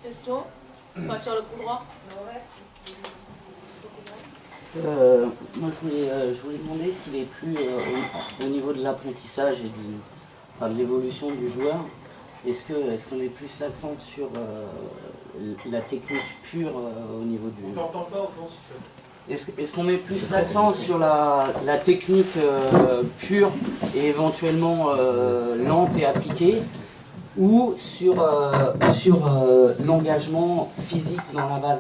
Question sur le coup droit. Moi, je voulais demander s'il est plus au niveau de l'apprentissage et de l'évolution du joueur. Est-ce qu'on met plus l'accent sur la technique pure au niveau du... On t'entend pas au fond, Est-ce qu'on met plus l'accent sur la technique pure et éventuellement lente et appliquée, ou sur l'engagement physique dans la balle,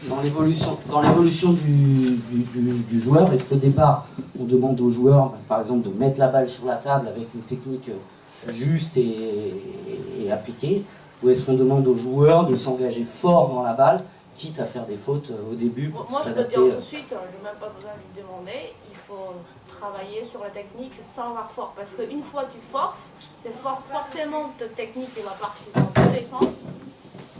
dans l'évolution du joueur? Est-ce qu'au départ on demande au joueur par exemple de mettre la balle sur la table avec une technique juste et appliquée, ou est-ce qu'on demande au joueur de s'engager fort dans la balle, quitte à faire des fautes au début pour Moi, je peux s'adapter? dire tout de suite, je n'ai même pas besoin de lui demander, il faut travailler sur la technique sans avoir fort. Parce qu'une fois tu forces, c'est forcément ta technique qui va partir dans tous les sens.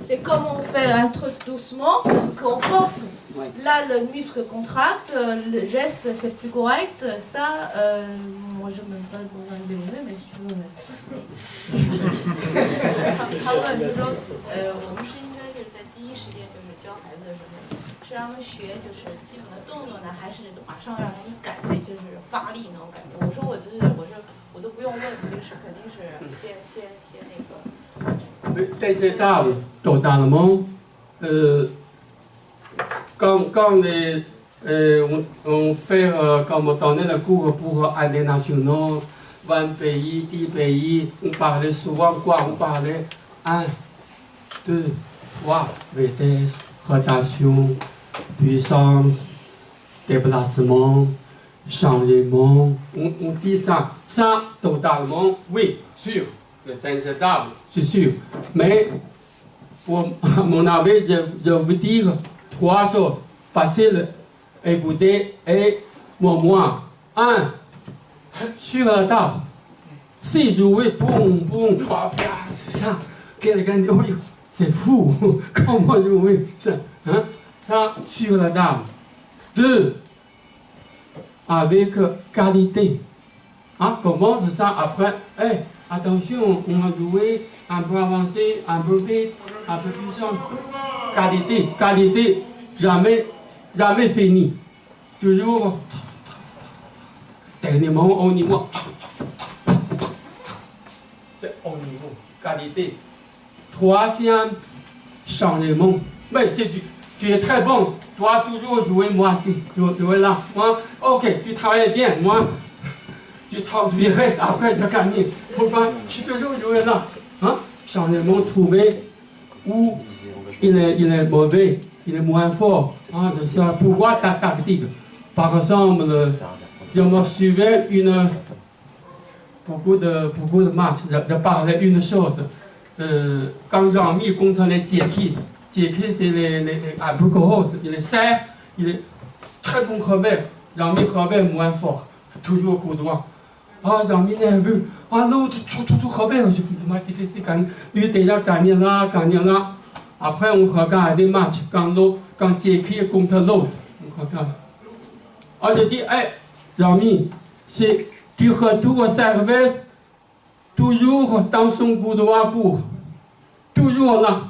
C'est comme on fait un truc doucement, qu'on force. Ouais. Là, le muscle contracte, le geste c'est plus correct. Ça, moi je n'ai même pas besoin de demander, mais si tu veux. 他问就说，我们是应该就是在第一时间就是教孩子的时候，是让他们学就是基本的动作呢，还是马上让他们改为就是发力那种感觉？我说我都不用问，这个是肯定是先那个。Des étapes, totalement. Quand on fait, comme on donnait le cours pour aller nationaux, 20 pays, 10 pays, on parlait souvent quoi? On parlait 1, 2, 3, vitesse, rotation, puissance, déplacement, changement. On dit ça. Ça, totalement, oui, sûr. Les 15 étapes, c'est sûr. Mais, pour mon avis, je veux dire 3 choses. Facile, écouter et moi. 1. Sur la table. Si jouer, boum, boum, c'est ça. Quelqu'un dit, oui, c'est fou. Comment jouer ça, hein? Ça, sur la table. 2. Avec qualité. Hein? Commence ça après. Hey, attention, on va jouer un peu avancé, un peu vite, un peu puissant. Qualité, jamais fini. Toujours dernièrement au niveau. C'est au niveau, qualité. 3e, changement. Mais si tu es très bon, toi toujours jouer moi aussi, jouer là. Moi, ok, tu travailles bien, moi. Tu traduirais, après tu gagnes. Pourquoi tu toujours jouer là, hein? Changement trouvé où il est mauvais, il est moins fort. Hein, de ça. Pourquoi ta tactique? Par exemple, je me souviens beaucoup de matchs. Je parlais une chose. Quand Jean-Mi contre les Tchéquis, c'est un peu gros, il est serre, il est très bon revers. Jean-Mi revers moins fort, toujours coup droit. Ah, Jean-Mi nerveux. Ah, l'autre, tout revers, c'est plus difficile. Lui déjà gagné là. Après, on regarde des matchs quand Tchéquie est contre l'autre. On regarde. Ah, je dis, hey, Jean-Mi, tu retournes au service, toujours dans son coup droit court. Toujours là.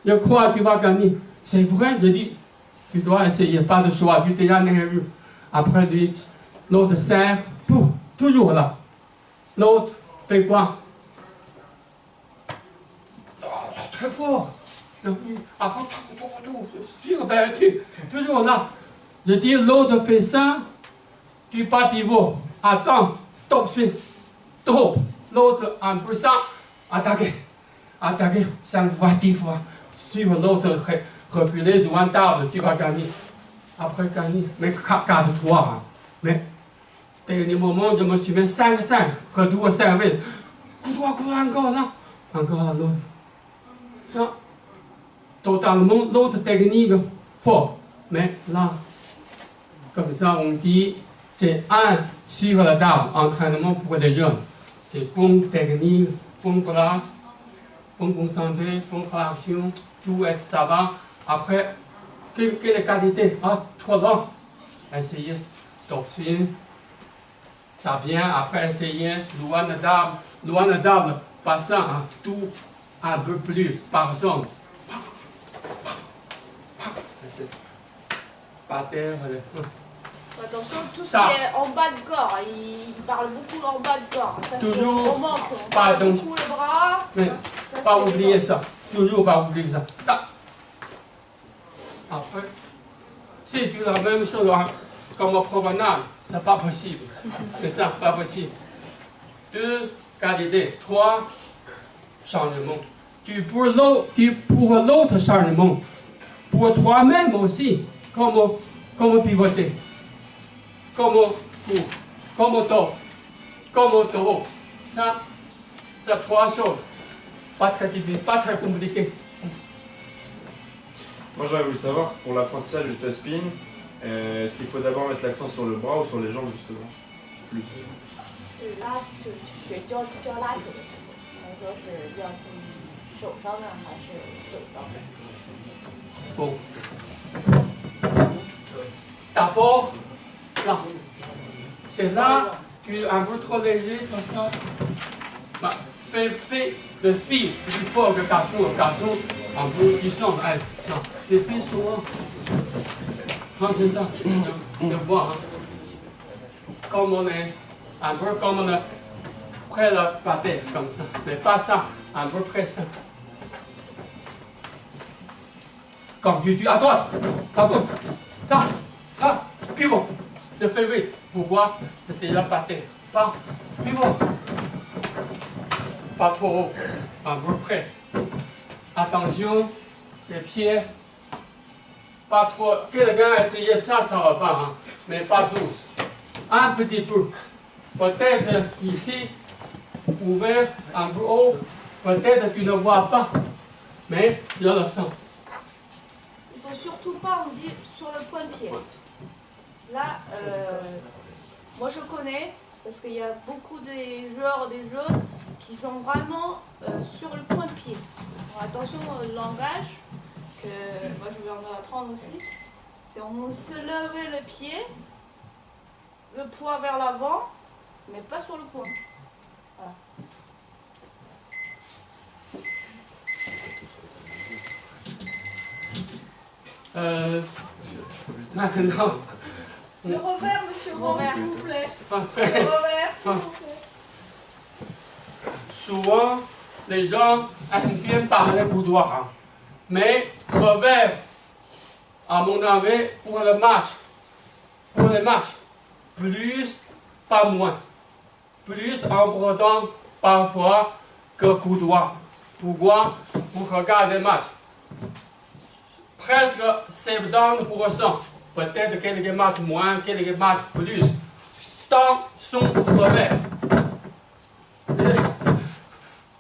Je crois que tu vas gagner. C'est vrai, je dis, tu dois essayer, pas de choix, tu es déjà nerveux. Après, l'autre serre, toujours là. L'autre fait quoi? Oh, très fort. Après, surbattu, toujours là. Je dis, l'autre fait ça, tu pas pivot. Attends, top suite, top. L'autre, en plus ça, attaquer, 5 fois, 10 fois. Suivre l'autre, reculer devant table, tu vas gagner. Après gagner, mais 4-3. Mais, dernier moment, je me souviens 5-5, retour au service. Coup droit, encore là. Encore là, l'autre. Ça, totalement, l'autre technique, fort. Mais là, comme ça, on dit, c'est un sur la table, entraînement pour les jeunes. C'est bonne technique, bonne place, bonne concentré, bonne réaction, tout est, ça va. Après, quelle qualité? Ah, 3 ans. Essayez, top swing. Ça vient après essayer loin de table, passant un tout un peu plus, par exemple. Par terre, Attention, tout ce Ça. qui est en bas de corps, il parle beaucoup en bas de corps. Ça, c'est Toujours au manque, on pas parle donc- beaucoup les bras. mais Ça, pas c'est oublier les ça. Toujours pas oublier ça. Ta. Après, si tu as la même chose comme promenade, c'est pas possible. C'est ça, pas possible. 2 qualités, 3 changements. Pour l'autre changement, pour toi-même aussi, comment pivoter, comment taureau. Ça, c'est 3 choses. Pas très difficile, pas très compliqué. Moi j'aurais voulu savoir, pour l'apprentissage du touch spin, est-ce qu'il faut d'abord mettre l'accent sur le bras ou sur les jambes justement? Plus. 拉就学教拉腿的时候，咱说是要注意手上呢还是腿上的？ Bon. D'abord, là. C'est là, tu es un peu trop léger comme ça. Bah, fais le fil plus fort que le garçon un peu puissant. Allez, ça. Les filles souvent. Ah, c'est ça. De voir. Hein. Comme on est, un peu comme on est près de la pâté, comme ça. Mais pas ça, un peu près ça. Quand tu dis à droite, là, pivot, je fais vite, pour voir, c'est déjà pas terre. Pas, pivot, pas trop haut, à peu près. Attention, les pieds, pas trop, quelqu'un a essayé ça, ça va pas, hein, mais pas tous. Un petit peu, peut-être ici, ouvert, un peu haut, peut-être tu ne vois pas, mais je le sens. Il faut surtout pas, on dit, sur le point de pied. Là, moi je connais, parce qu'il y a beaucoup des joueurs, des joueuses qui sont vraiment sur le point de pied. Alors, attention au langage, que moi je vais en apprendre aussi. C'est on se lever le pied, le poids vers l'avant, mais pas sur le point. Voilà. Maintenant, Le revers, monsieur Rome, Revers. s'il vous plaît. Le revers, s'il vous plaît. souvent, les gens aiment bien parler vouloir, hein. Mais revers, à mon avis, pour les matchs, plus, pas moins. Plus important parfois que coup droit. Pourquoi? Vous regardez les matchs. Presque 70%, peut-être quelques matchs moins, quelques matchs plus, dans son revers. Et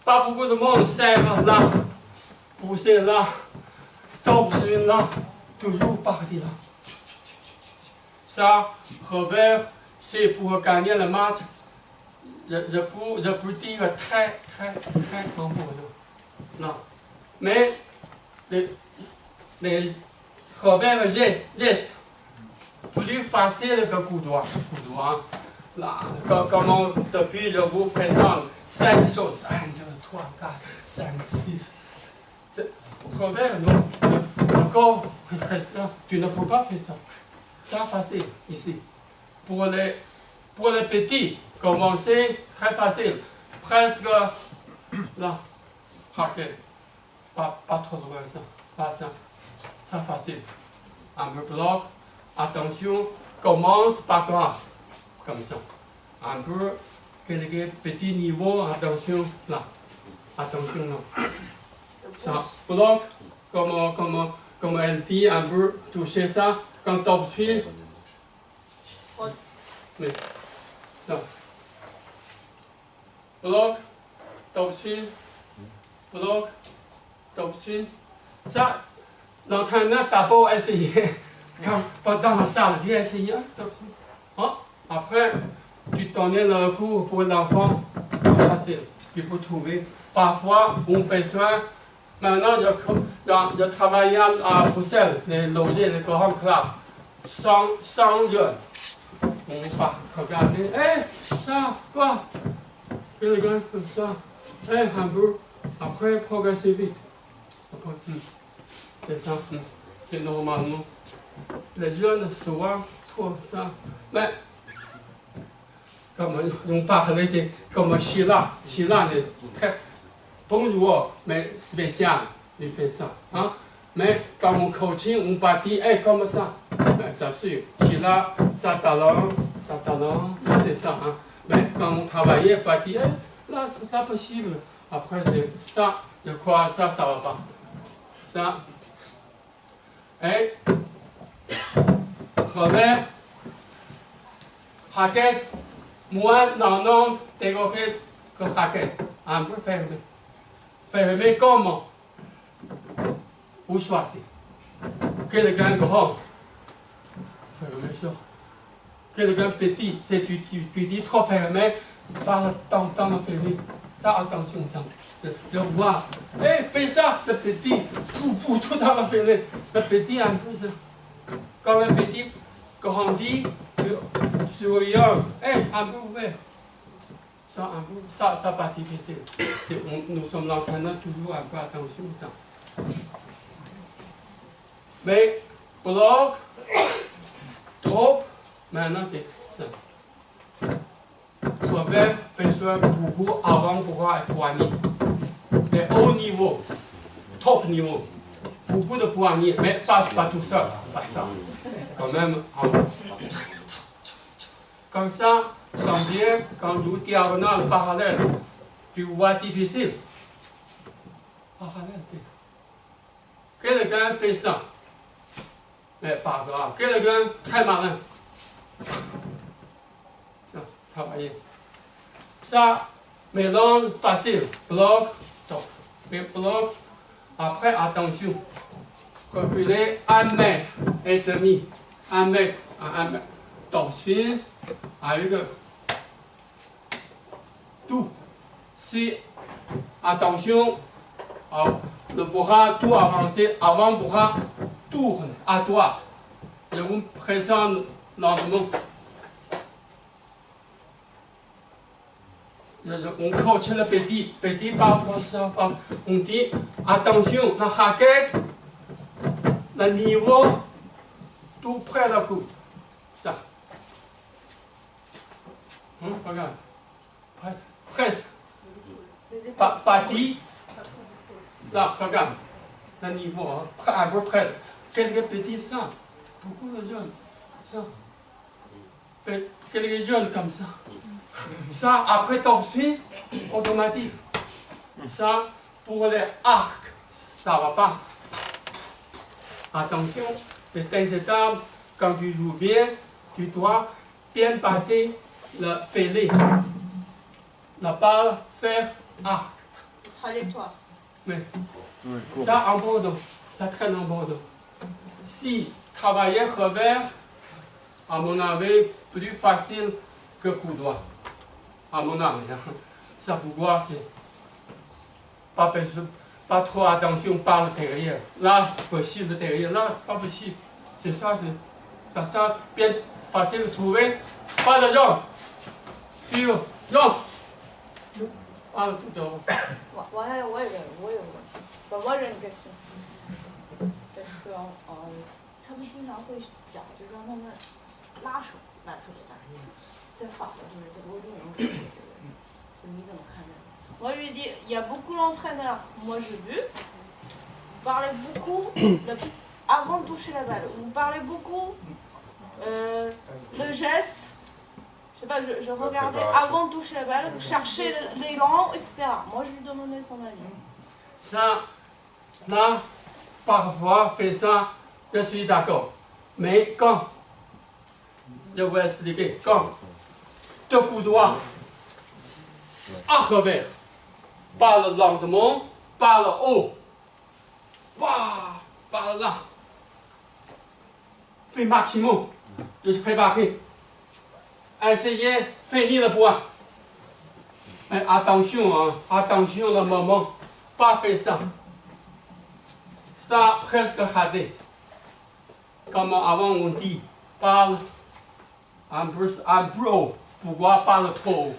pas beaucoup de monde serre là, pousser là, top swing là, toujours partir là. Ça, revers, c'est pour gagner le match. Je peux dire très important. Non. Mais les revers gestes, plus facile que coup droit. Coup droit, là, comment depuis je vous présente 5 choses, 1, 2, 3, 4, 5, 6. Revers, non. Le corps, tu ne peux pas faire ça. Ça facile ici. Pour les petits, commencer très facile. Presque là, raquette. Pas trop loin ça. Pas ça. Ça facile. Un peu bloc. Attention, commence par là. Comme ça. Un peu quelques petits niveaux. Attention là. Attention là. Ça. Bloc. Comme elle dit, un peu toucher ça. Quand top swing. Mais, non. Bloc, top swing, bloc, top swing. Ça, l'entraîneur d'abord essayé. Pendant la salle, j'ai essayé. Hein? Après, tu donnais le cours pour l'enfant. Facile. Tu peux trouver. Parfois, on a besoin. Maintenant, je travaille à Bruxelles, les loger, les grands clubs. 100 jeunes. on va regarder, ça, quoi? Quelqu'un comme ça, un peu, après progresser vite. C'est ça, c'est normalement. Les jeunes souvent trouvent ça. Mais, comme on parlait, c'est comme Sheila. Sheila est très bon joueur, mais spécial, il fait ça. Hein? Mais quand on coaching, on bâtit, comme ça. Ça sûr, Sheila, sa talent, c'est ça. Hein? Mais quand on travaillait, bâtit, là, c'est pas possible. Après, c'est ça, je crois, ça va pas. Ça. Et, revers, raquette, moins non, décoffé que raquette. Un peu fermé. Fermé comment? Vous choisissez. Quelqu'un grand, fermé ça. Quelqu'un petit, c'est petit, trop fermé, par le temps fermé. Ça, attention, ça. De voir. Fais ça, le petit, tout dans la fenêtre. Le petit, un peu ça. Quand le petit grandit, souriant, un peu ouvert. Ça, un peu, ça pas difficile. Nous sommes l'entraîneur, toujours un peu attention, ça. Mais, bloc, trop, maintenant c'est ça. Revers, fais ça beaucoup avant de pouvoir être poignet. De haut niveau, top niveau. Beaucoup de poignées, mais pas tout seul, pas ça. Quand même, comme ça, sans bien, quand vous diagonale, parallèle, tu vois difficile. Parallèle. Quelqu'un fait ça. Mais pas grave. Quelqu'un très malin. Travailler. Ça, mélange facile. Bloc, top. Mais bloc, après, attention. Reculer 1,5 mètre. 1 mètre à 1 mètre. Torsion avec tout. Si, attention, le bras tout avancé, avant le bras tourne à droite. Je vous présente lentement. On coach le petit parfois ça, on dit attention, la raquette, le niveau, tout près de la coude. Ça. Regarde. Presque. Pas dit. Là, regarde. Le niveau, à peu près. Quelques petits, ça. Beaucoup de jeunes. Ça. Quelques jeunes comme ça. Ça, après torsion, automatique. Ça, pour les arcs, ça va pas. Attention, les étapes, quand tu joues bien, tu dois bien passer le filet. La balle, faire arc. Trajectoire. Mais ça, en bordeaux, ça traîne en bordeaux. Si travailler revers, à mon avis, plus facile que coup droit. À mon avis, ça pouvoir, c'est pas trop attention par le derrière. Là, possible derrière, là, pas possible. C'est ça, ça, bien facile de trouver. Pas de jambe. Sur, jambe. Ah, tout en haut. 我有个question，就是他们经常会讲，就让他们拉手拉特别大，在法国就是我这种我觉得，就你怎么看这个？Moi je lui dis, il y a beaucoup d'entraîneurs, moi j'ai vu, vous parlez beaucoup avant de toucher la balle, vous parlez beaucoup le geste. Je sais pas, je regardais avant de toucher la balle, vous cherchez l'élan, etc. Moi je lui demandais son avis. Ça, là, parfois, fait ça, je suis d'accord. Mais quand, je vais expliquer, quand, deux coups droits, à revers, par le lentement, par le haut, par là, fais maximum, je suis préparé. Essayez, finir le bois. Mais attention, hein, attention le moment, pas faire ça. Ça presque raté. Comme avant on dit, parle un bro. Pourquoi pas le trop?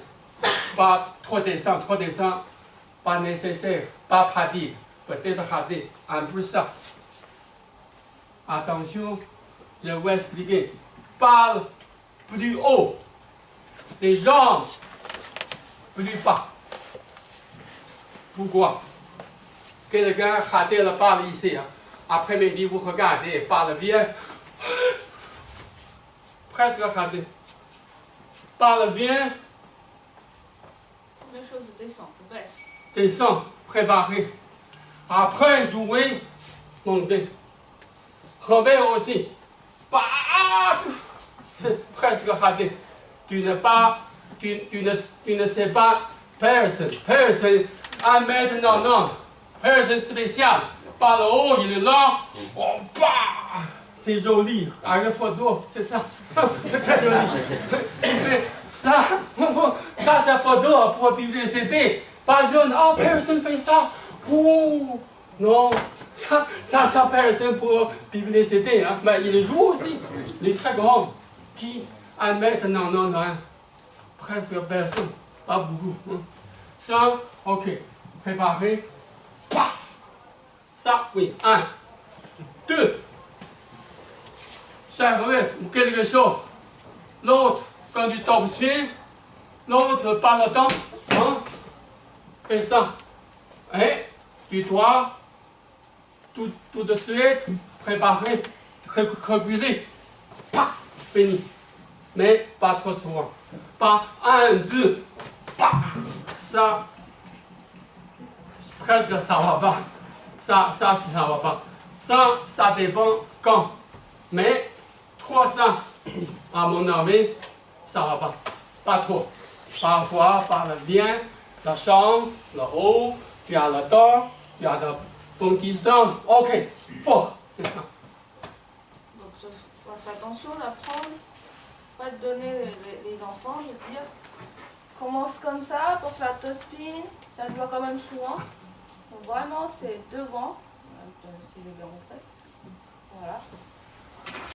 Pas trop descend, pas nécessaire, pas pratique, peut-être raté, un peu ça. Attention, je vais expliquer. Parle plus haut, les jambes plus bas. Pourquoi? Quelqu'un raté la parle ici. Hein. Après-midi, vous regardez, parle bien. Presque raté. Parle bien. Même chose, descend, baisse. Descend, préparé. Après, jouer, monter. Remet aussi. C'est presque raté. Tu ne sais pas personne. Personne, 1m90. Personne spécial. Par le haut, il est là. Oh, bah, c'est joli. Avec photo, c'est ça. C'est très joli. Mais ça c'est photo pour publicité. Pas jeune. Oh, personne fait ça. Oh, non. Ça personne pour publicité. Hein. Mais il joue aussi. Il est très grand. Qui 1m90. Presque personne. Pas beaucoup. Hein. Ça, ok. Préparé. Ça, oui. 1, 2. Ça revient ou quelque chose. L'autre, quand tu tombes dessus, l'autre par le temps, hein, fais ça. Et tu dois tout de suite préparer, reculer. Fini. Mais pas trop souvent. Pas 1, 2. Ça, presque ça va pas. Ça va pas. Ça dépend quand. Mais 300, à mon avis, ça va pas. Pas trop. Parfois, par le bien, la chance, le haut, tu as le temps, tu as la bonne distance. Ok, fort, c'est ça. Donc, il faut faire attention d'apprendre, pas de donner les enfants, de dire commence comme ça pour faire toe spin, ça je vois quand même souvent. Donc vraiment c'est devant, si je vais montrer. Voilà.